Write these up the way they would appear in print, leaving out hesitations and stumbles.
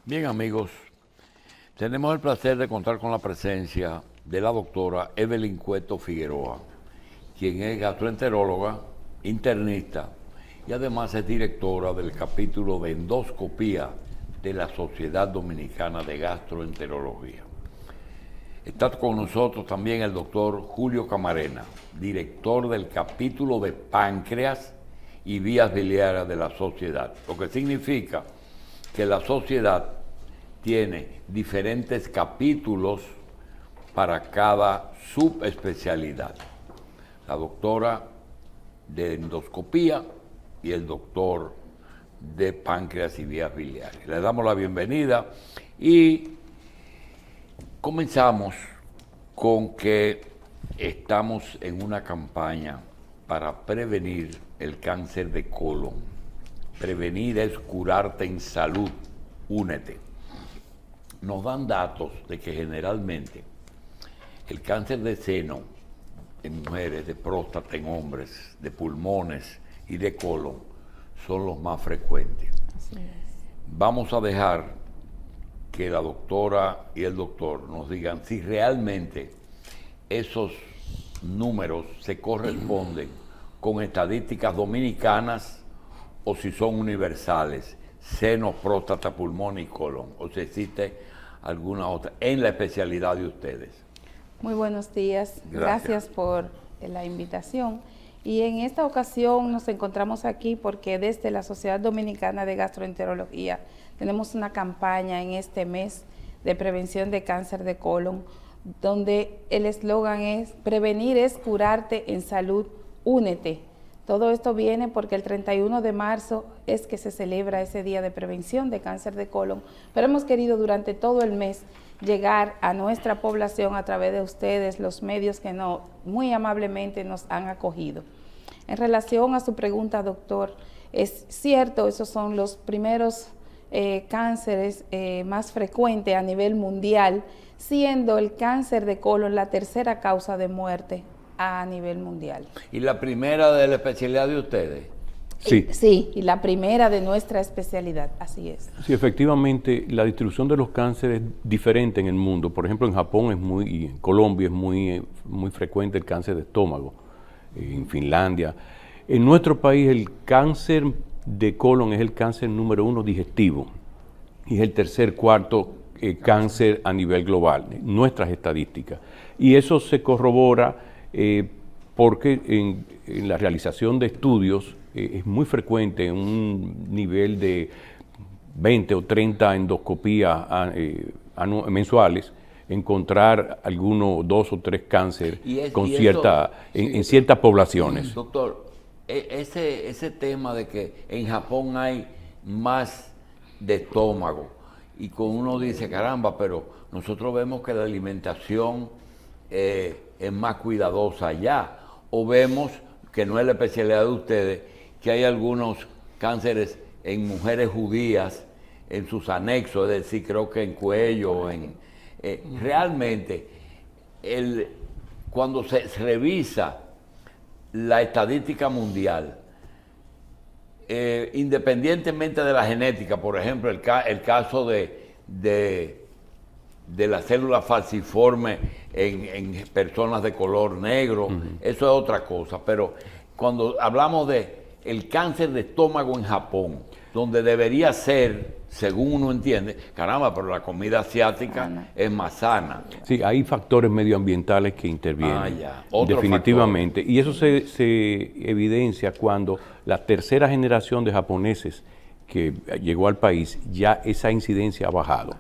Bien, amigos, tenemos el placer de contar con la presencia de la doctora Evelyn Cueto Figueroa, quien es gastroenteróloga, internista y además es directora del capítulo de endoscopía de la Sociedad Dominicana de Gastroenterología. Está con nosotros también el doctor Julio Camarena, director del capítulo de páncreas y vías biliares de la sociedad, lo que significa que la sociedad tiene diferentes capítulos para cada subespecialidad. La doctora de endoscopía y el doctor de páncreas y vías biliares. Le damos la bienvenida y comenzamos con que estamos en una campaña para prevenir el cáncer de colon. Prevenir es curarte en salud. Únete. Nos dan datos de que generalmente el cáncer de seno en mujeres, de próstata en hombres, de pulmones y de colon son los más frecuentes. Así es. Vamos a dejar que la doctora y el doctor nos digan si realmente esos números se corresponden con estadísticas dominicanas o si son universales, seno, próstata, pulmón y colon, o si existe alguna otra en la especialidad de ustedes. Muy buenos días, gracias por la invitación. Y en esta ocasión nos encontramos aquí porque desde la Sociedad Dominicana de Gastroenterología tenemos una campaña en este mes de prevención de cáncer de colon, donde el eslogan es: prevenir es curarte en salud, únete. Todo esto viene porque el 31 de marzo es que se celebra ese día de prevención de cáncer de colon, pero hemos querido durante todo el mes llegar a nuestra población a través de ustedes, los medios que muy amablemente nos han acogido. En relación a su pregunta, doctor, es cierto, esos son los primeros cánceres más frecuentes a nivel mundial, siendo el cáncer de colon la tercera causa de muerte a nivel mundial. ¿Y la primera de la especialidad de ustedes? Sí. Sí, y la primera de nuestra especialidad, así es. Sí, efectivamente, la distribución de los cánceres es diferente en el mundo. Por ejemplo, en Japón y en Colombia es muy frecuente el cáncer de estómago, en Finlandia. En nuestro país el cáncer de colon es el cáncer número 1 digestivo y es el cuarto cáncer a nivel global, nuestras estadísticas. Y eso se corrobora porque en la realización de estudios es muy frecuente un nivel de 20 o 30 endoscopías mensuales, encontrar algunos 2 o 3 cánceres en ciertas poblaciones. Doctor, ese tema de que en Japón hay más de estómago y con uno dice, caramba, pero nosotros vemos que la alimentación es más cuidadosa allá, o vemos que no es la especialidad de ustedes, que hay algunos cánceres en mujeres judías en sus anexos, es decir, creo que en cuello, realmente cuando se revisa la estadística mundial, independientemente de la genética, por ejemplo, el caso de la célula falciforme en personas de color negro, eso es otra cosa, pero cuando hablamos de el cáncer de estómago en Japón, donde debería ser, según uno entiende, caramba, pero la comida asiática es más sana. Sí, hay factores medioambientales que intervienen, definitivamente. Factor. Y eso se evidencia cuando la tercera generación de japoneses que llegó al país, ya esa incidencia ha bajado.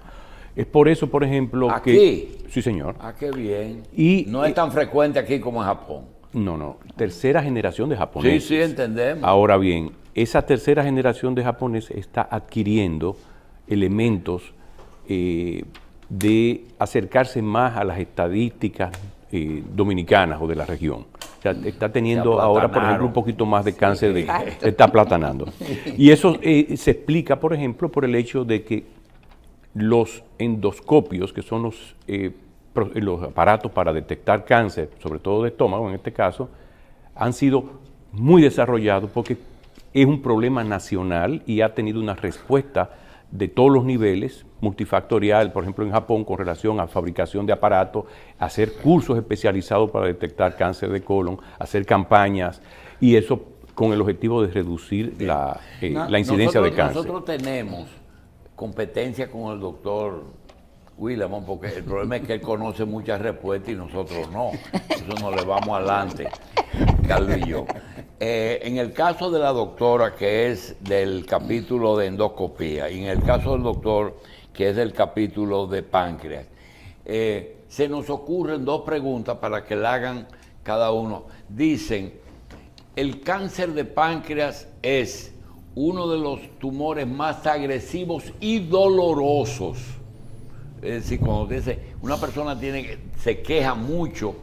Es por eso, por ejemplo, ¿Aquí? que... Sí, señor. Ah, qué bien. Y no es tan frecuente aquí como en Japón. No, tercera generación de japoneses. Sí, entendemos. Ahora bien, esa tercera generación de japoneses está adquiriendo elementos de acercarse más a las estadísticas dominicanas o de la región. O sea, está teniendo ahora, por ejemplo, un poquito más de cáncer, se está aplatanando. Y eso se explica, por ejemplo, por el hecho de que los endoscopios, que son los aparatos para detectar cáncer, sobre todo de estómago en este caso, han sido muy desarrollados porque es un problema nacional y ha tenido una respuesta de todos los niveles, multifactorial, por ejemplo en Japón con relación a fabricación de aparatos, hacer cursos especializados para detectar cáncer de colon, hacer campañas, y eso con el objetivo de reducir la incidencia de cáncer. Nosotros tenemos competencia con el doctor William, porque el problema es que él conoce muchas respuestas y nosotros no. Eso nos le vamos adelante, Carlos y yo. En el caso de la doctora, que es del capítulo de endoscopía, y en el caso del doctor, que es del capítulo de páncreas, se nos ocurren dos preguntas para que la hagan cada uno. Dicen, el cáncer de páncreas es uno de los tumores más agresivos y dolorosos. Es decir, cuando dice, una persona se queja mucho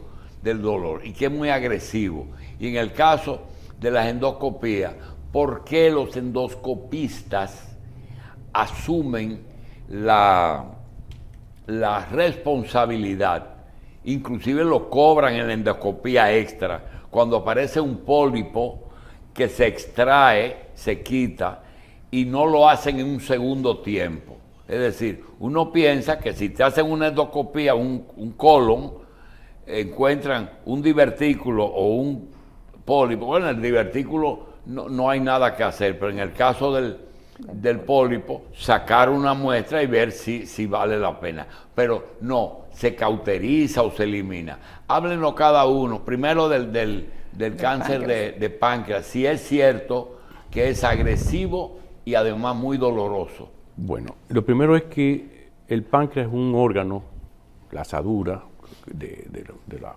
del dolor y que es muy agresivo. Y en el caso de las endoscopías, ¿por qué los endoscopistas asumen la responsabilidad? Inclusive lo cobran en la endoscopía extra. Cuando aparece un pólipo que se extrae, se quita, y no lo hacen en un segundo tiempo. Es decir, uno piensa que si te hacen una endoscopía, un colon, encuentran un divertículo o un pólipo. Bueno, el divertículo no hay nada que hacer, pero en el caso del pólipo, sacar una muestra y ver si vale la pena. Pero no, se cauteriza o se elimina. Háblenos cada uno, primero del cáncer de páncreas, si es cierto que es agresivo y además muy doloroso. Bueno, lo primero es que el páncreas es un órgano, la asadura de las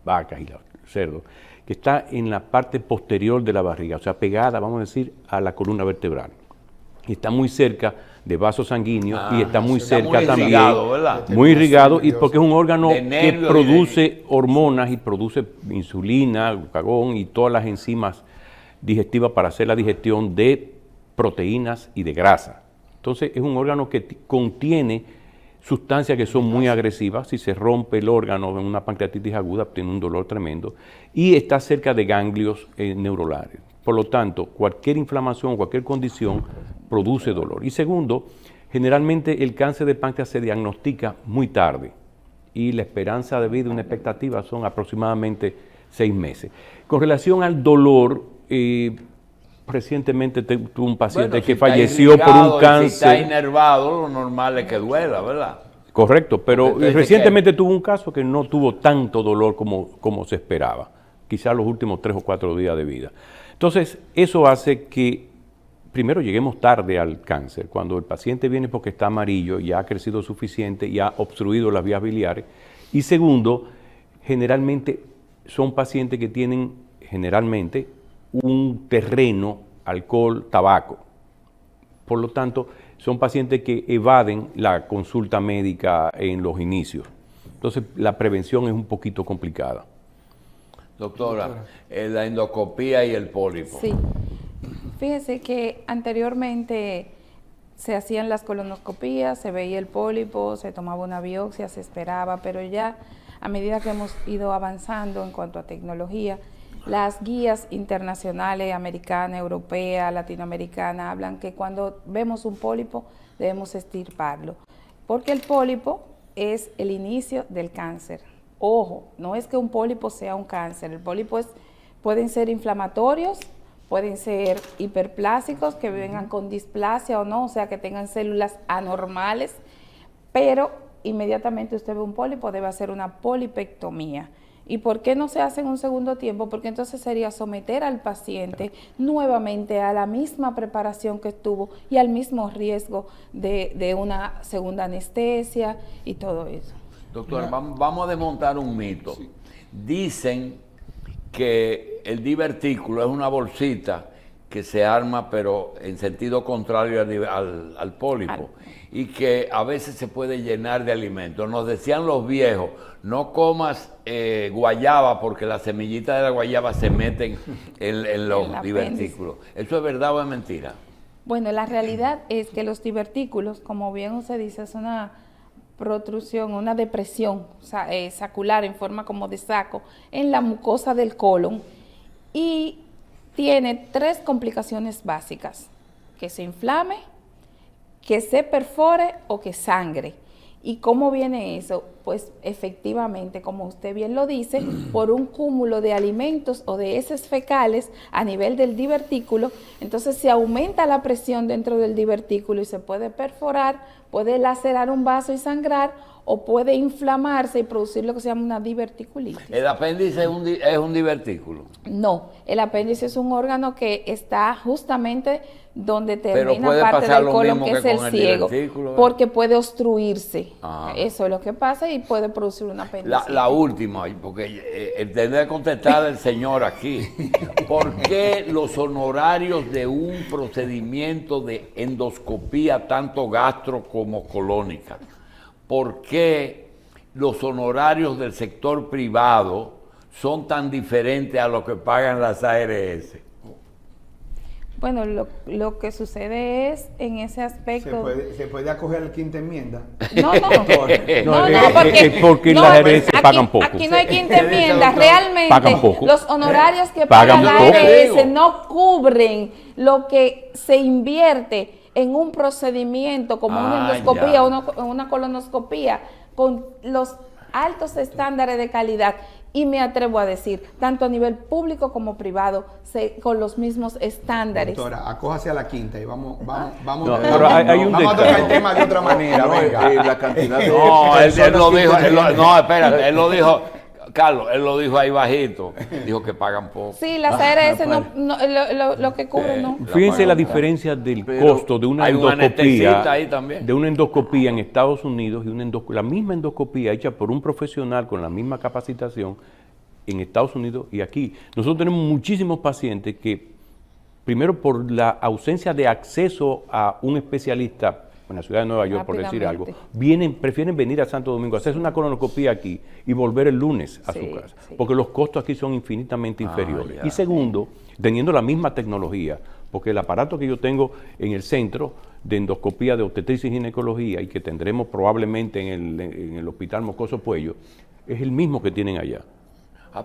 vacas y los cerdos, que está en la parte posterior de la barriga, o sea, pegada, vamos a decir, a la columna vertebral. Y está muy cerca de vasos sanguíneos y está muy cerca muy también, irrigado, ¿verdad? muy irrigado, y porque es un órgano que nervios produce hormonas y produce insulina, glucagón y todas las enzimas digestivas para hacer la digestión de proteínas y de grasa. Entonces es un órgano que contiene sustancias que son muy agresivas. Si se rompe el órgano en una pancreatitis aguda, tiene un dolor tremendo, y está cerca de ganglios neurolares. Por lo tanto, cualquier inflamación, cualquier condición produce dolor. Y segundo, generalmente el cáncer de páncreas se diagnostica muy tarde y la esperanza de vida, una expectativa, son aproximadamente 6 meses. Con relación al dolor, recientemente tuve un paciente que falleció por un cáncer. Si está inervado, lo normal es que duela, ¿verdad? Correcto, pero recientemente tuvo un caso que no tuvo tanto dolor como se esperaba, quizás los últimos 3 o 4 días de vida. Entonces, eso hace que, primero, lleguemos tarde al cáncer, cuando el paciente viene porque está amarillo, ya ha crecido suficiente y ha obstruido las vías biliares. Y segundo, generalmente son pacientes que tienen, generalmente, un terreno, alcohol, tabaco. Por lo tanto, son pacientes que evaden la consulta médica en los inicios. Entonces, la prevención es un poquito complicada. Doctora, la endoscopía y el pólipo. Sí. Fíjese que anteriormente se hacían las colonoscopías, se veía el pólipo, se tomaba una biopsia, se esperaba, pero ya a medida que hemos ido avanzando en cuanto a tecnología, las guías internacionales, americana, europea, latinoamericana, hablan que cuando vemos un pólipo debemos extirparlo, porque el pólipo es el inicio del cáncer. Ojo, no es que un pólipo sea un cáncer, el pólipo pueden ser inflamatorios, pueden ser hiperplásicos, que vengan con displasia o no, o sea que tengan células anormales, pero inmediatamente usted ve un pólipo, debe hacer una polipectomía. ¿Y por qué no se hace en un segundo tiempo? Porque entonces sería someter al paciente nuevamente a la misma preparación que tuvo y al mismo riesgo de una segunda anestesia y todo eso. Doctor, vamos a desmontar un mito. Sí. Dicen que el divertículo es una bolsita que se arma, pero en sentido contrario al pólipo, y que a veces se puede llenar de alimentos. Nos decían los viejos, no comas guayaba porque las semillitas de la guayaba se meten en los divertículos. ¿Eso es verdad o es mentira? Bueno, la realidad es que los divertículos, como bien usted dice, es una protrusión, una depresión sacular en forma como de saco en la mucosa del colon, y tiene 3 complicaciones básicas: que se inflame, que se perfore o que sangre. ¿Y cómo viene eso? Pues efectivamente, como usted bien lo dice, por un cúmulo de alimentos o de heces fecales a nivel del divertículo, entonces se aumenta la presión dentro del divertículo y se puede perforar, puede lacerar un vaso y sangrar, o puede inflamarse y producir lo que se llama una diverticulitis. ¿El apéndice es un divertículo? No, el apéndice es un órgano que está justamente donde Pero termina puede parte pasar del lo colon, mismo que es que el con el ciego, divertículo, ¿verdad? porque puede obstruirse. Ah. Eso es lo que pasa y puede producir una apéndice. La última, porque tendré que contestar el señor aquí. ¿Por qué los honorarios de un procedimiento de endoscopía, tanto gastro como colónica? ¿Por qué los honorarios del sector privado son tan diferentes a lo que pagan las ARS? Bueno, lo que sucede es en ese aspecto... ¿Se puede acoger a la quinta enmienda? No, porque no, las pues, ARS pagan poco. Aquí no hay quinta enmienda. Realmente Pagan poco. los honorarios que Pagan paga la poco. ARS no cubren lo que se invierte en un procedimiento como una endoscopía ya. o una colonoscopía con los altos estándares de calidad. Y me atrevo a decir, tanto a nivel público como privado, con los mismos estándares. Doctora, acójase a la quinta y vamos No, pero hay un vamos a tocar el detalle. tema de otra manera. Venga. La cantidad de No, él lo dijo, personas no, espérate, él lo dijo, Carlos, él lo dijo ahí bajito, dijo que pagan poco. Sí, las ARS lo que cubren no. Fíjense la diferencia del Pero costo de una hay un endoscopía, anestesista ahí también. de una endoscopía en Estados Unidos y la misma endoscopía hecha por un profesional con la misma capacitación en Estados Unidos y aquí. Nosotros tenemos muchísimos pacientes que, primero por la ausencia de acceso a un especialista en la ciudad de Nueva York, por decir algo, prefieren venir a Santo Domingo, hacerse una colonoscopía aquí y volver el lunes a su casa, porque los costos aquí son infinitamente inferiores. Ya. Y segundo, teniendo la misma tecnología, porque el aparato que yo tengo en el centro de endoscopía de obstetricia y ginecología y que tendremos probablemente en el Hospital Mocoso Puello, es el mismo que tienen allá.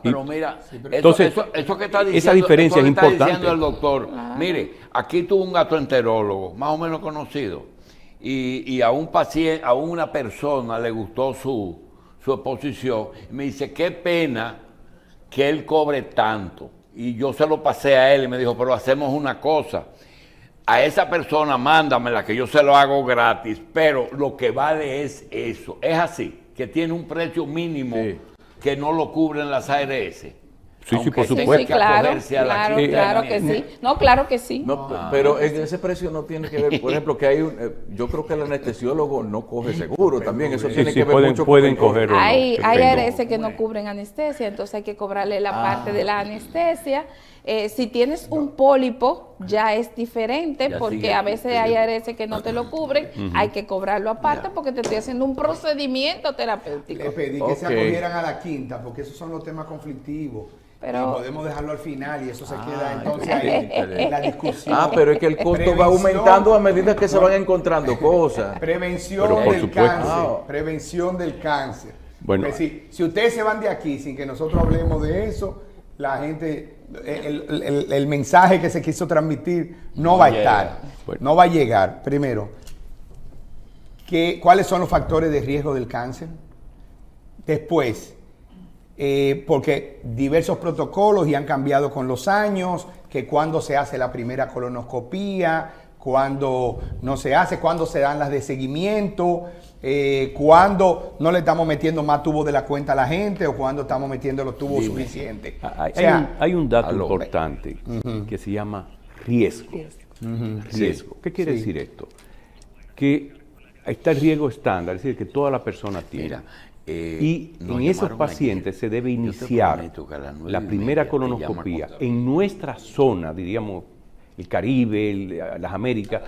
Pero mira, entonces, eso que está diciendo, esa diferencia eso que es está importante. diciendo el doctor. Mire, aquí tuvo un gastroenterólogo, más o menos conocido, y a un paciente, a una persona le gustó su exposición. Me dice, qué pena que él cobre tanto. Y yo se lo pasé a él y me dijo, pero hacemos una cosa. A esa persona mándamela, que yo se lo hago gratis, pero lo que vale es eso. Es así, que tiene un precio mínimo. Sí. Que no lo cubren las ARS. Sí, Aunque por tenga supuesto. Sí, que claro, acogerse a la claro, quinta claro que enmienda. sí. No, claro que sí. No, pero en ese precio no tiene que ver, por ejemplo, que hay yo creo que el anestesiólogo no coge seguro también, eso tiene que ver mucho pueden con el coger o no, Hay depende. ARS que no cubren anestesia, entonces hay que cobrarle la parte de la anestesia. Si tienes un pólipo, ya es diferente, Ya porque sigue a veces hay ARS que no te lo cubren, hay que cobrarlo aparte porque te estoy haciendo un procedimiento terapéutico. Le pedí que se acogieran a la quinta, porque esos son los temas conflictivos. Pero- y podemos dejarlo al final y eso se queda entonces ahí en la discusión. pero es que el costo va aumentando a medida que se van encontrando cosas. Prevención Pero por del supuesto. cáncer. Prevención del cáncer. Bueno. Porque si ustedes se van de aquí sin que nosotros hablemos de eso, la gente, el mensaje que se quiso transmitir no va a estar. Bueno. No va a llegar. Primero, ¿cuáles son los factores de riesgo del cáncer? Después, porque diversos protocolos y han cambiado con los años, que cuando se hace la primera colonoscopía, cuando no se hace, cuando se dan las de seguimiento, cuando no le estamos metiendo más tubos de la cuenta a la gente o cuando estamos metiendo los tubos suficientes. Hay un dato importante que se llama riesgo. Riesgo. ¿Qué quiere decir esto? Que está el riesgo estándar, es decir, que toda la persona tiene. Mira, y nos en esos llamaron pacientes ayer. se debe Yo te iniciar prometo que a las 9:30 la primera te colonoscopía llamo a contar. en nuestra zona, diríamos, el Caribe, las Américas,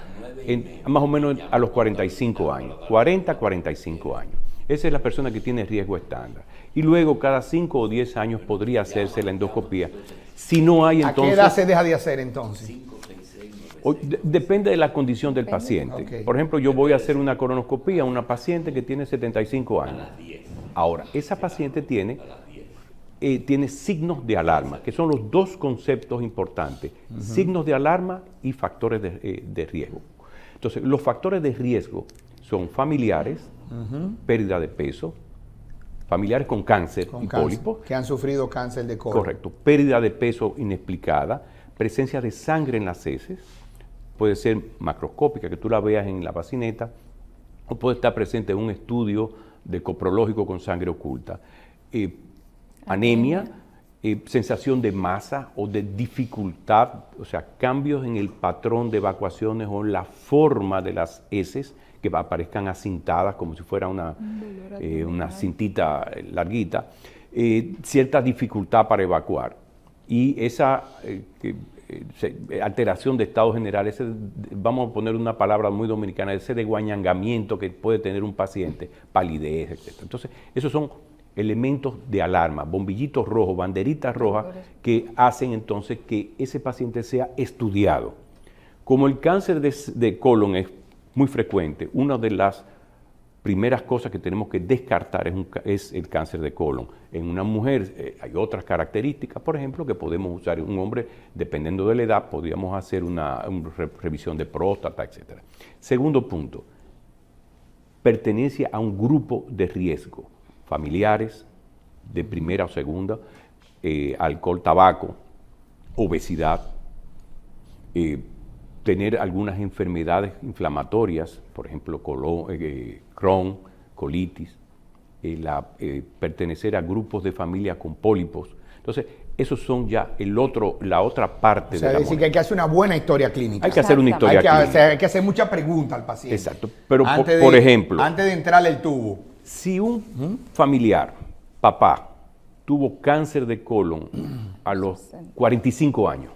más o menos a los 45 años, 40, 45 años. Esa es la persona que tiene riesgo estándar. Y luego cada 5 o 10 años podría hacerse la endoscopía. Si no hay, ¿A entonces... qué edad se deja de hacer entonces? Depende de la condición del paciente. Ok. Por ejemplo, yo voy a hacer una colonoscopía a una paciente que tiene 75 años. Ahora, esa paciente tiene signos de alarma, que son los dos conceptos importantes, signos de alarma y factores de riesgo. Entonces, los factores de riesgo son familiares, pérdida de peso, familiares con cáncer y pólipos. Que han sufrido cáncer de colon. Correcto. Pérdida de peso inexplicada, presencia de sangre en las heces, puede ser macroscópica, que tú la veas en la bacineta, o puede estar presente en un estudio de coprológico con sangre oculta. Anemia, sensación de masa o de dificultad, o sea, cambios en el patrón de evacuaciones o la forma de las heces, que aparezcan acintadas como si fuera una cintita larguita, cierta dificultad para evacuar. Y esa alteración de estado general, vamos a poner una palabra muy dominicana, ese desguañangamiento que puede tener un paciente, palidez, etc. Entonces, esos son elementos de alarma, bombillitos rojos, banderitas rojas, que hacen entonces que ese paciente sea estudiado. Como el cáncer de colon es muy frecuente, una de las primeras cosas que tenemos que descartar es el cáncer de colon. En una mujer hay otras características, por ejemplo, que podemos usar en un hombre, dependiendo de la edad, podríamos hacer una revisión de próstata, etc. Segundo punto, pertenencia a un grupo de riesgo, familiares, de primera o segunda, alcohol, tabaco, obesidad, tener algunas enfermedades inflamatorias, por ejemplo, Crohn, colitis, pertenecer a grupos de familia con pólipos. Entonces, esos son ya la otra parte de la moneda. decir que hay que hacer una buena historia clínica. Hay que hacer una historia clínica. Hay que hacer mucha pregunta al paciente. Exacto. Pero, por ejemplo, antes de entrarle el tubo. Si un familiar, papá, tuvo cáncer de colon a los 45 años,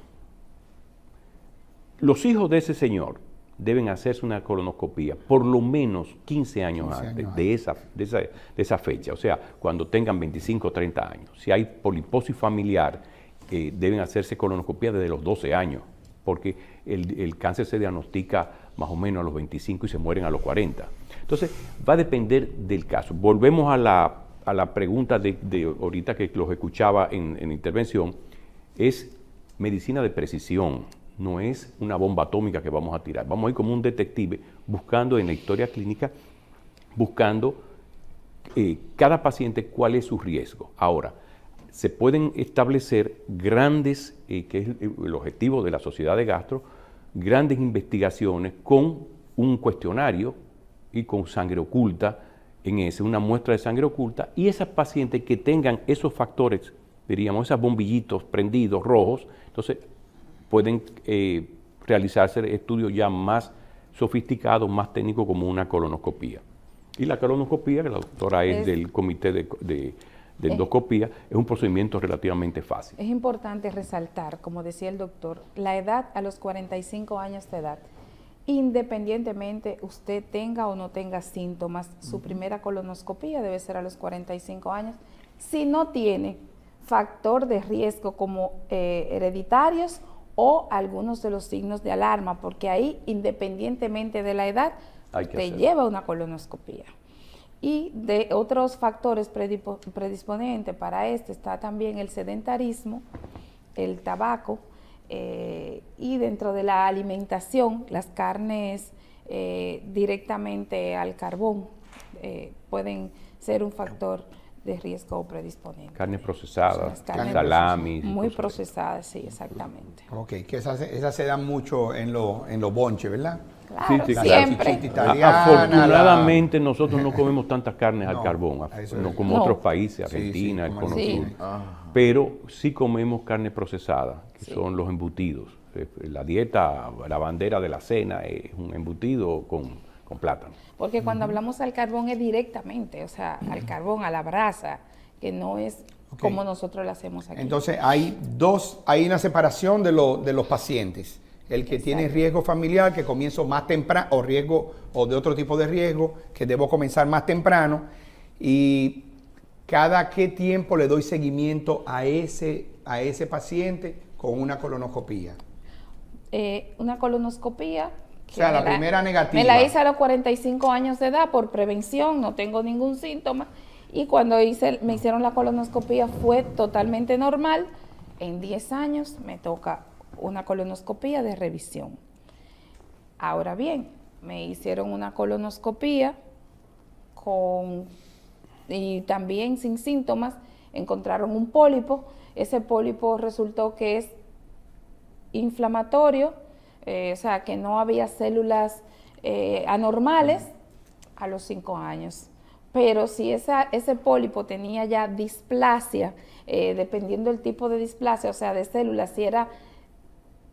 los hijos de ese señor deben hacerse una colonoscopía por lo menos 15 años antes de esa fecha, o sea, cuando tengan 25 o 30 años. Si hay poliposis familiar, deben hacerse colonoscopía desde los 12 años, porque el cáncer se diagnostica más o menos a los 25 y se mueren a los 40. Entonces, va a depender del caso. Volvemos a la pregunta de ahorita que los escuchaba en intervención, es medicina de precisión. No es una bomba atómica que vamos a tirar. Vamos a ir como un detective buscando en la historia clínica, buscando cada paciente cuál es su riesgo. Ahora, se pueden establecer grandes, que es el objetivo de la Sociedad de Gastro, grandes investigaciones con un cuestionario y con sangre oculta, una muestra de sangre oculta, y esas pacientes que tengan esos factores, diríamos, esos bombillitos prendidos rojos, entonces pueden realizarse estudios ya más sofisticados, más técnicos, como una colonoscopía. Y la colonoscopía, que la doctora es del comité de endoscopía, es un procedimiento relativamente fácil. Es importante resaltar, como decía el doctor, la edad a los 45 años de edad. Independientemente usted tenga o no tenga síntomas, su primera colonoscopía debe ser a los 45 años. Si no tiene factor de riesgo como hereditarios o algunos de los signos de alarma, porque ahí, independientemente de la edad, te lleva una colonoscopía. Y de otros factores predisponentes para está también el sedentarismo, el tabaco, y dentro de la alimentación, las carnes directamente al carbón pueden ser un factor de riesgo predisponente. Carnes procesadas, salamis. Muy procesadas, sí, exactamente. Ok, que esas se dan mucho en los bonches, ¿verdad? Claro, sí, siempre. Afortunadamente nosotros no comemos tantas carnes al carbón, no como otros países, Argentina, el Cono Sur. Pero sí comemos carne procesada, que son los embutidos. La dieta, la bandera de la cena es un embutido con plátano. Porque cuando hablamos al carbón es directamente, o sea, al carbón, a la brasa, que no es como nosotros lo hacemos aquí. Entonces hay una separación de los pacientes. El que tiene riesgo familiar, que comienzo más temprano, o de otro tipo de riesgo, que debo comenzar más temprano, y cada qué tiempo le doy seguimiento a ese paciente con una colonoscopía. Una colonoscopía. O sea, la primera negativa. Me la hice a los 45 años de edad por prevención, no tengo ningún síntoma, y cuando me hicieron la colonoscopía fue totalmente normal. En 10 años me toca una colonoscopía de revisión. Ahora bien, me hicieron una colonoscopía y también sin síntomas, encontraron un pólipo. Ese pólipo resultó que es inflamatorio, o sea, que no había células anormales a los 5 años. Pero si ese pólipo tenía ya displasia, dependiendo del tipo de displasia, o sea, de células, si era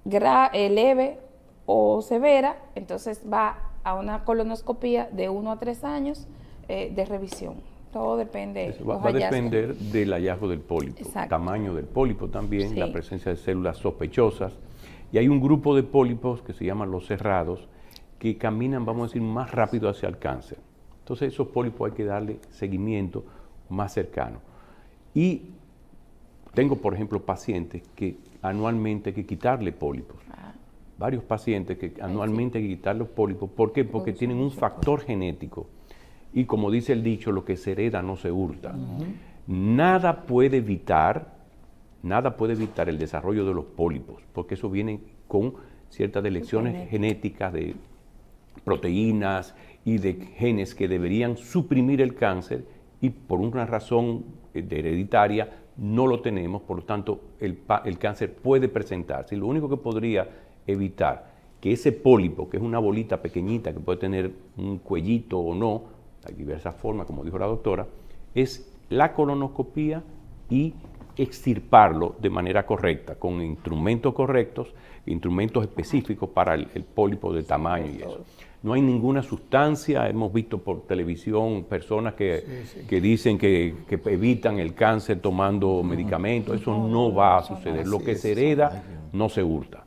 leve o severa, entonces va a una colonoscopía de 1 a 3 años de revisión. Todo depende. Va a depender del hallazgo del pólipo, Exacto. tamaño del pólipo también, Sí. la presencia de células sospechosas. Y hay un grupo de pólipos que se llaman los cerrados, que caminan, vamos a decir, más rápido hacia el cáncer. Entonces esos pólipos hay que darle seguimiento más cercano. Y tengo, por ejemplo, pacientes que anualmente hay que quitarle pólipos. Varios pacientes que anualmente hay que quitarle los pólipos. ¿Por qué? Porque tienen un factor genético. Y como dice el dicho, lo que se hereda no se hurta. Nada puede evitar el desarrollo de los pólipos, porque eso viene con ciertas elecciones genéticas de proteínas y de genes que deberían suprimir el cáncer, y por una razón hereditaria no lo tenemos. Por lo tanto el cáncer puede presentarse, y lo único que podría evitar que ese pólipo, que es una bolita pequeñita que puede tener un cuellito o no, hay diversas formas, como dijo la doctora, es la colonoscopía y extirparlo de manera correcta, con instrumentos correctos, instrumentos específicos para el pólipo de tamaño y eso. No hay ninguna sustancia. Hemos visto por televisión personas que dicen que evitan el cáncer tomando medicamentos. Eso no va a suceder. Lo que se hereda no se hurta.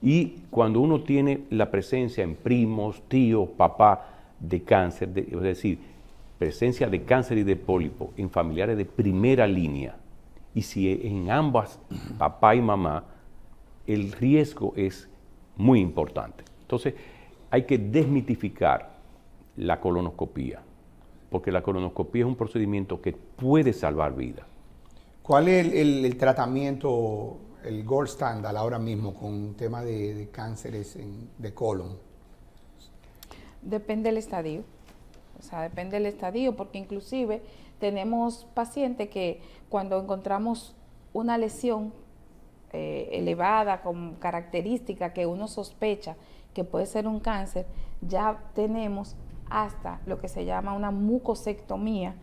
Y cuando uno tiene la presencia en primos, tíos, papá de cáncer, es decir, presencia de cáncer y de pólipo en familiares de primera línea, y si en ambas, papá y mamá, el riesgo es muy importante. Entonces, hay que desmitificar la colonoscopía, porque la colonoscopía es un procedimiento que puede salvar vidas. ¿Cuál es el tratamiento, el gold standard ahora mismo con tema de cánceres de colon? Depende del estadio. O sea, depende del estadio, porque inclusive tenemos pacientes que cuando encontramos una lesión elevada con característica que uno sospecha que puede ser un cáncer, ya tenemos hasta lo que se llama una mucosectomía,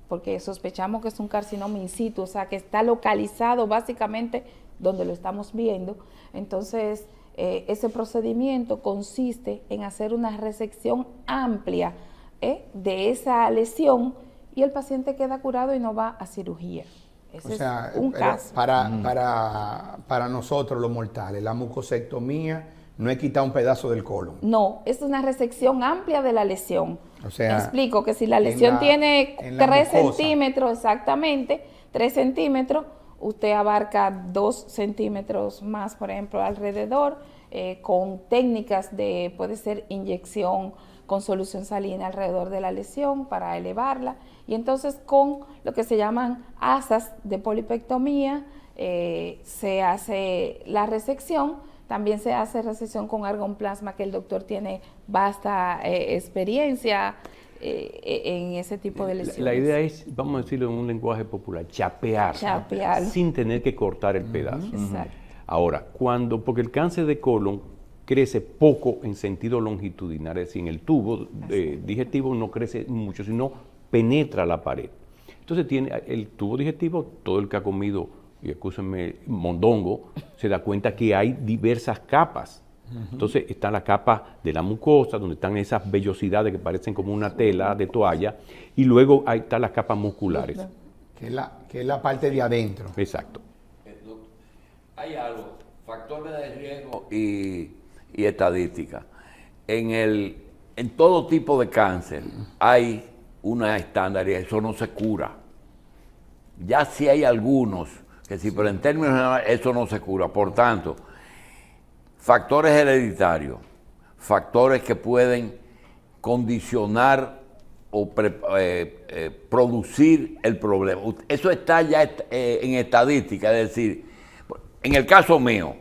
porque sospechamos que es un carcinoma in situ, o sea, que está localizado básicamente donde lo estamos viendo. Entonces, ese procedimiento consiste en hacer una resección amplia de esa lesión, y el paciente queda curado y no va a cirugía. Ese O sea, es un caso. para nosotros los mortales, la mucosectomía no es quitar un pedazo del colon. No, es una resección amplia de la lesión. O sea, explico que si la lesión tiene 3 mucosa. centímetros exactamente, 3 centímetros, usted abarca 2 centímetros más, por ejemplo, alrededor, con técnicas puede ser inyección con solución salina alrededor de la lesión para elevarla, y entonces con lo que se llaman asas de polipectomía se hace la resección. También se hace resección con argonplasma, que el doctor tiene vasta experiencia en ese tipo de lesiones. La idea es, vamos a decirlo en un lenguaje popular, chapear, sin tener que cortar el pedazo. Exacto. Ahora, porque el cáncer de colon crece poco en sentido longitudinal, es decir, en el tubo digestivo no crece mucho, sino penetra la pared. Entonces tiene el tubo digestivo, todo el que ha comido, y escúchenme, mondongo, se da cuenta que hay diversas capas. Entonces está la capa de la mucosa, donde están esas vellosidades que parecen como una tela de toalla, y luego ahí están las capas musculares. Que es la parte de adentro. Exacto. Hay algo, factores de riesgo y estadística. En todo tipo de cáncer hay una estándar, y eso no se cura. Ya sí hay algunos que sí, pero en términos generales eso no se cura. Por tanto, factores hereditarios, factores que pueden condicionar o producir el problema. Eso está ya en estadística, es decir, en el caso mío,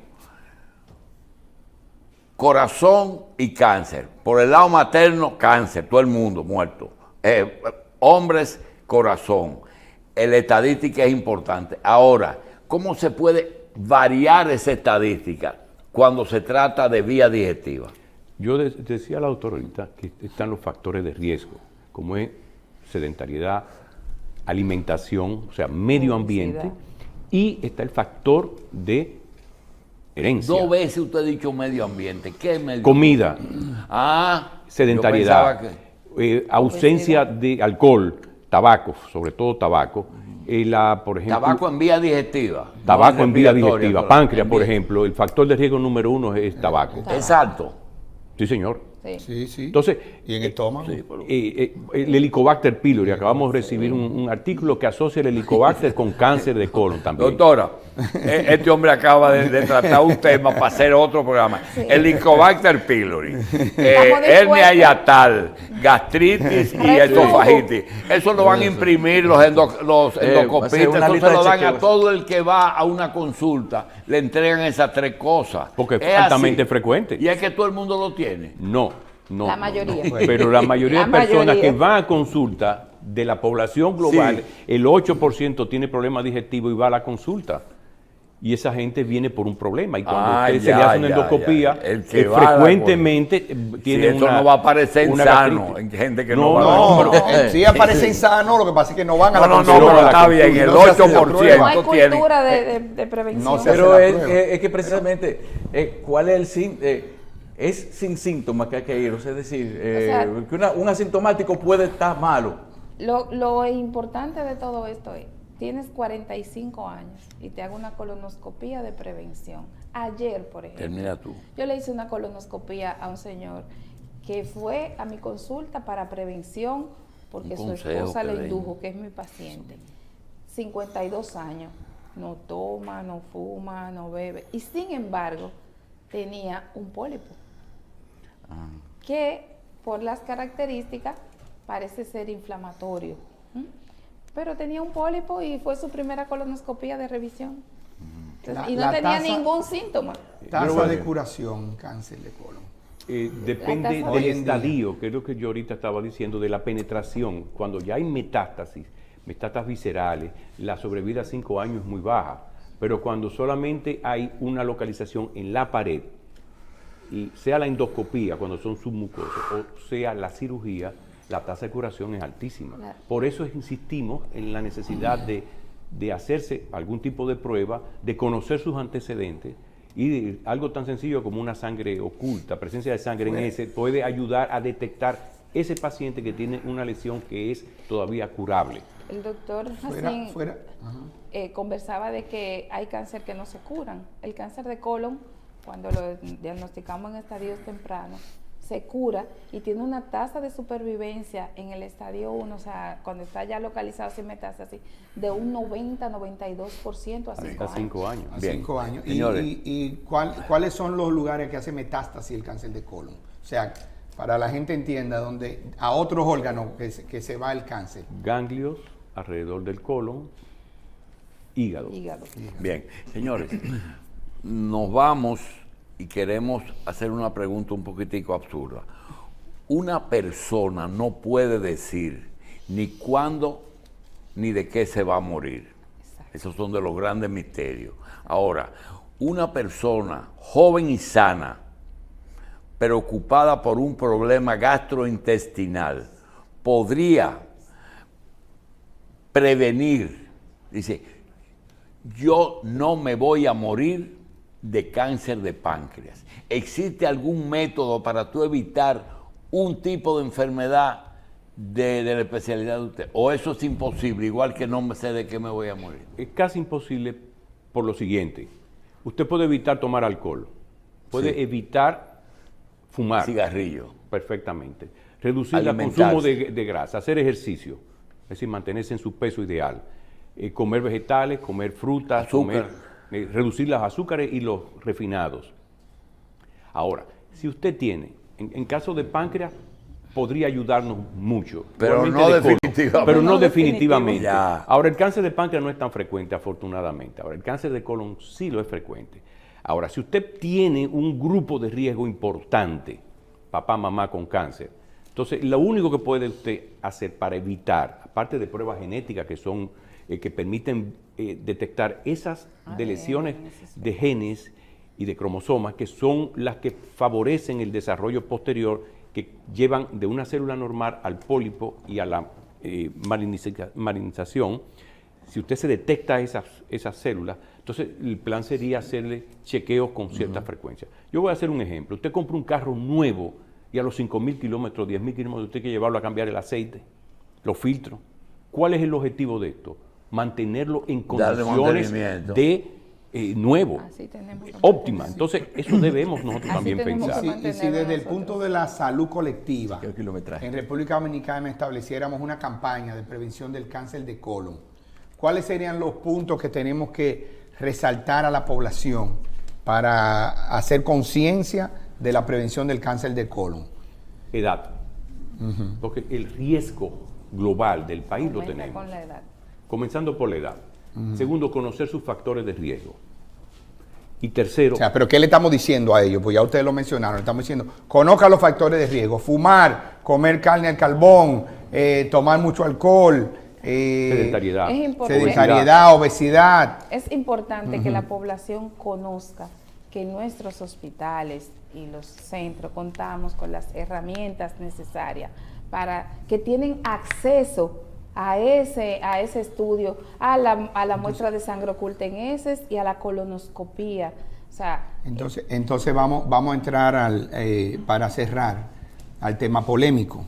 corazón y cáncer. Por el lado materno, cáncer, todo el mundo muerto. Hombres, corazón. La estadística es importante. Ahora, ¿cómo se puede variar esa estadística cuando se trata de vía digestiva? Yo decía a la doctora ahorita que están los factores de riesgo, como es sedentariedad, alimentación, o sea, medio ambiente, y está el factor de herencia. 2 veces usted ha dicho medio ambiente. ¿Qué es medio Comida, ambiente? sedentariedad, Yo pensaba ausencia de alcohol, tabaco, sobre todo tabaco, por ejemplo, tabaco en vía digestiva. tabaco no en vía respiratoria, digestiva, pero páncreas, en por vía- ejemplo, el factor de riesgo número 1 es tabaco. Exacto. Sí, señor. Sí. Sí, sí. Entonces, ¿Y en el estómago? el Helicobacter pylori, acabamos de recibir un artículo que asocia el Helicobacter con cáncer de colon también. Doctora, este hombre acaba de tratar un tema para hacer otro programa. El Helicobacter pylori, hernia hiatal, gastritis y esofagitis. Eso lo van a imprimir los va a endoscopistas. ser una Eso lista se lo de dan a chequeos. todo el que va a una consulta. Le entregan esas 3 cosas. Porque es así. altamente frecuente. Y es que todo el mundo lo tiene. No. La mayoría. no. Pero la mayoría La de personas mayoría. que van a consulta de la población global, Sí. el 8% tiene problemas digestivos y va a la consulta. Y esa gente viene por un problema. Y cuando usted se le hace una endoscopía, ya. El que va a la frecuentemente tiene eso una. no va a aparecer una sano gastritis. en gente que No, no, va a No, la pero sí aparecen sanos, lo que pasa es que no van a la No, consulta. pero a la está bien, el No se hace la 8% No hay tiene. cultura de prevención. no se hace Pero la es, prueba. es que precisamente, ¿cuál es el es sin síntomas que hay que ir? O sea, es decir, sea, que un asintomático puede estar malo. Lo importante de todo esto es, tienes 45 años y te hago una colonoscopía de prevención. Ayer, por ejemplo, Termina tú. yo le hice una colonoscopía a un señor que fue a mi consulta para prevención porque Un su consejo esposa que le den. indujo, que es mi paciente. 52 años, no toma, no fuma, no bebe. Y sin embargo, tenía un pólipo que por las características parece ser inflamatorio. Pero tenía un pólipo y fue su primera colonoscopía de revisión. Entonces, y no tenía ningún síntoma. Tasa de curación, cáncer de colon. Depende La tasa del de- estadio, que es lo que yo ahorita estaba diciendo, de la penetración. Cuando ya hay metástasis viscerales, la sobrevida a 5 años es muy baja. Pero cuando solamente hay una localización en la pared, y sea la endoscopía, cuando son submucosos, o sea la cirugía, la tasa de curación es altísima. Claro. Por eso insistimos en la necesidad de hacerse algún tipo de prueba, de conocer sus antecedentes, y algo tan sencillo como una sangre oculta, presencia de sangre en ese, puede ayudar a detectar ese paciente que tiene una lesión que es todavía curable. El doctor Fuera, Hassin fuera. Ajá. conversaba de que hay cáncer que no se curan. El cáncer de colon, cuando lo diagnosticamos en estadios tempranos, se cura y tiene una tasa de supervivencia en el estadio 1, o sea, cuando está ya localizado sin metástasis, de un 90-92% a Hasta 5 años. 5 años. A Bien. 5 años. Señores. ¿Cuáles son los lugares que hace metástasis el cáncer de colon? O sea, para la gente entienda, donde a otros órganos que se va el cáncer. Ganglios alrededor del colon, hígado. Hígado. Bien, señores, nos vamos y queremos hacer una pregunta un poquitico absurda. Una persona no puede decir ni cuándo ni de qué se va a morir. Exacto. Esos son de los grandes misterios. Ahora, una persona joven y sana, preocupada por un problema gastrointestinal, podría prevenir, dice, yo no me voy a morir de cáncer de páncreas. ¿Existe algún método para tú evitar un tipo de enfermedad de la especialidad de usted? ¿O eso es imposible, igual que no me sé de qué me voy a morir? Es casi imposible por lo siguiente. Usted puede evitar tomar alcohol, puede Sí. evitar fumar Cigarrillo. perfectamente, reducir el Alimentarse. consumo de grasa, hacer ejercicio, es decir, mantenerse en su peso ideal, comer vegetales, comer frutas, Azúcar. reducir los azúcares y los refinados. Ahora, si usted tiene, en caso de páncreas, podría ayudarnos mucho. Pero Igualmente no de colon, definitivamente. Pero no No definitivamente. Ya. Ahora, el cáncer de páncreas no es tan frecuente, afortunadamente. Ahora, el cáncer de colon sí lo es frecuente. Ahora, si usted tiene un grupo de riesgo importante, papá, mamá con cáncer, entonces lo único que puede usted hacer para evitar, aparte de pruebas genéticas que son que permiten detectar esas deleciones de genes y de cromosomas, que son las que favorecen el desarrollo posterior, que llevan de una célula normal al pólipo y a la malignización. Si usted se detecta esas células, entonces el plan sería hacerle chequeos con cierta frecuencia. Yo voy a hacer un ejemplo. Usted compra un carro nuevo y a los 5.000 kilómetros, 10.000 kilómetros, usted tiene que llevarlo a cambiar el aceite, los filtros. ¿Cuál es el objetivo de esto? Mantenerlo en condiciones de nuevo, óptima. Entonces, eso debemos nosotros también pensar. Y si desde el punto de la salud colectiva, en República Dominicana estableciéramos una campaña de prevención del cáncer de colon, ¿cuáles serían los puntos que tenemos que resaltar a la población para hacer conciencia de la prevención del cáncer de colon? Edad. Porque el riesgo global del país lo tenemos. Con la edad. Comenzando por la edad. Segundo, conocer sus factores de riesgo. Y tercero... O sea, ¿pero qué le estamos diciendo a ellos? Pues ya ustedes lo mencionaron. Le estamos diciendo, conozca los factores de riesgo. Fumar, comer carne al carbón, tomar mucho alcohol... sedentariedad. Es importante. Sedentariedad, obesidad. Es importante que la población conozca que en nuestros hospitales y los centros contamos con las herramientas necesarias para que tienen acceso a ese estudio, a la muestra de sangre oculta en heces y a la colonoscopía. O sea, entonces vamos a entrar para cerrar al tema polémico.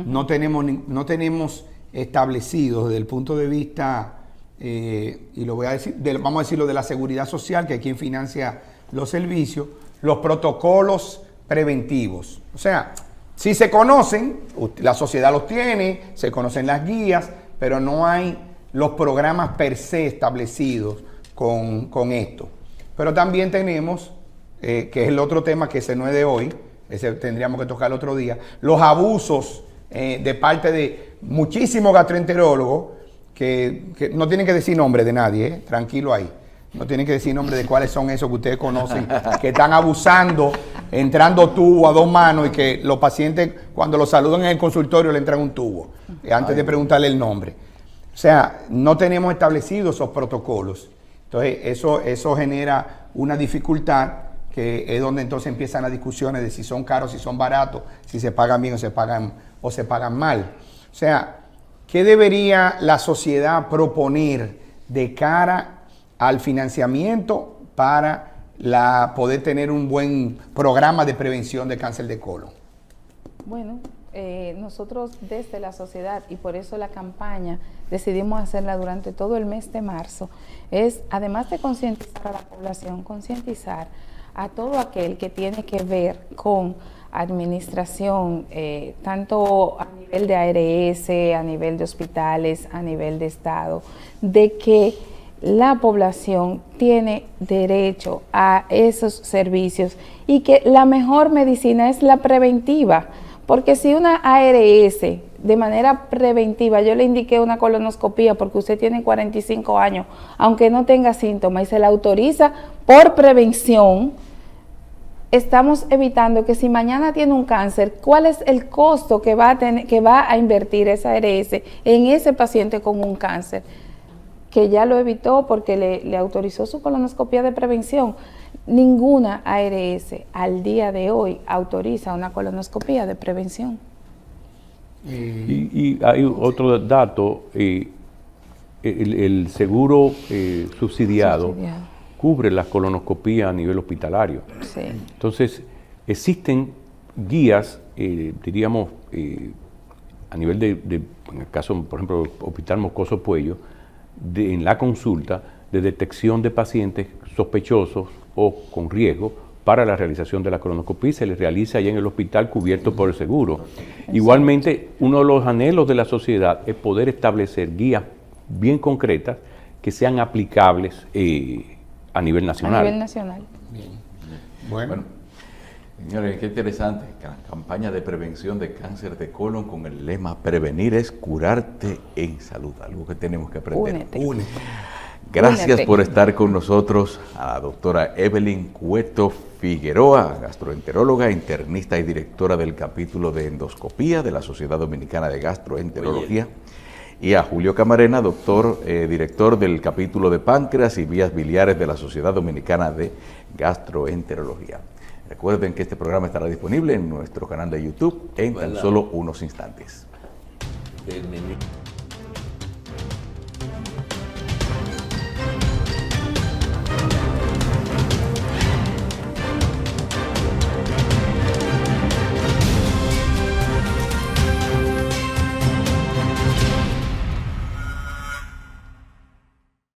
No tenemos establecido desde el punto de vista, y lo voy a decir, vamos a decirlo de la seguridad social, que es quien financia los servicios, los protocolos preventivos. O sea, sí se conocen, la sociedad los tiene, se conocen las guías, pero no hay los programas per se establecidos con esto. Pero también tenemos, que es el otro tema que ese no es de hoy, ese tendríamos que tocar el otro día, los abusos de parte de muchísimos gastroenterólogos que no tienen que decir nombre de nadie, tranquilo ahí. No tienen que decir nombre de cuáles son esos que ustedes conocen, que están abusando, entrando tubo a dos manos y que los pacientes cuando los saludan en el consultorio le entran un tubo, antes de preguntarle el nombre. O sea, no tenemos establecidos esos protocolos. Entonces, eso genera una dificultad que es donde entonces empiezan las discusiones de si son caros, si son baratos, si se pagan bien o se pagan mal. O sea, ¿qué debería la sociedad proponer de cara al financiamiento para poder tener un buen programa de prevención de cáncer de colon? Bueno, nosotros desde la sociedad, y por eso la campaña decidimos hacerla durante todo el mes de marzo, es, además de concientizar a la población, concientizar a todo aquel que tiene que ver con administración, tanto a nivel de ARS, a nivel de hospitales, a nivel de Estado, de que la población tiene derecho a esos servicios y que la mejor medicina es la preventiva, porque si una ARS de manera preventiva, yo le indiqué una colonoscopía porque usted tiene 45 años, aunque no tenga síntomas, y se la autoriza por prevención, estamos evitando que si mañana tiene un cáncer, ¿cuál es el costo que va a invertir esa ARS en ese paciente con un cáncer? Que ya lo evitó porque le autorizó su colonoscopia de prevención. Ninguna ARS al día de hoy autoriza una colonoscopia de prevención. Y hay otro dato, el seguro subsidiado cubre la colonoscopía a nivel hospitalario. Sí. Entonces, existen guías, diríamos, a nivel de, en el caso, por ejemplo, Hospital Moscoso Puello, en la consulta de detección de pacientes sospechosos o con riesgo para la realización de la colonoscopia, se les realiza allá en el hospital cubierto por el seguro. Exacto. Igualmente, uno de los anhelos de la sociedad es poder establecer guías bien concretas que sean aplicables a nivel nacional. A nivel nacional. Bien. Bueno. Señores, qué interesante. Campaña de prevención de cáncer de colon con el lema prevenir es curarte en salud. Algo que tenemos que aprender. Únete. Gracias Únete. por estar con nosotros a la doctora Evelyn Cueto Figueroa, gastroenteróloga, internista y directora del capítulo de endoscopía de la Sociedad Dominicana de Gastroenterología, y a Julio Camarena, director del capítulo de páncreas y vías biliares de la Sociedad Dominicana de Gastroenterología. Recuerden que este programa estará disponible en nuestro canal de YouTube en tan solo unos instantes. Del ministro.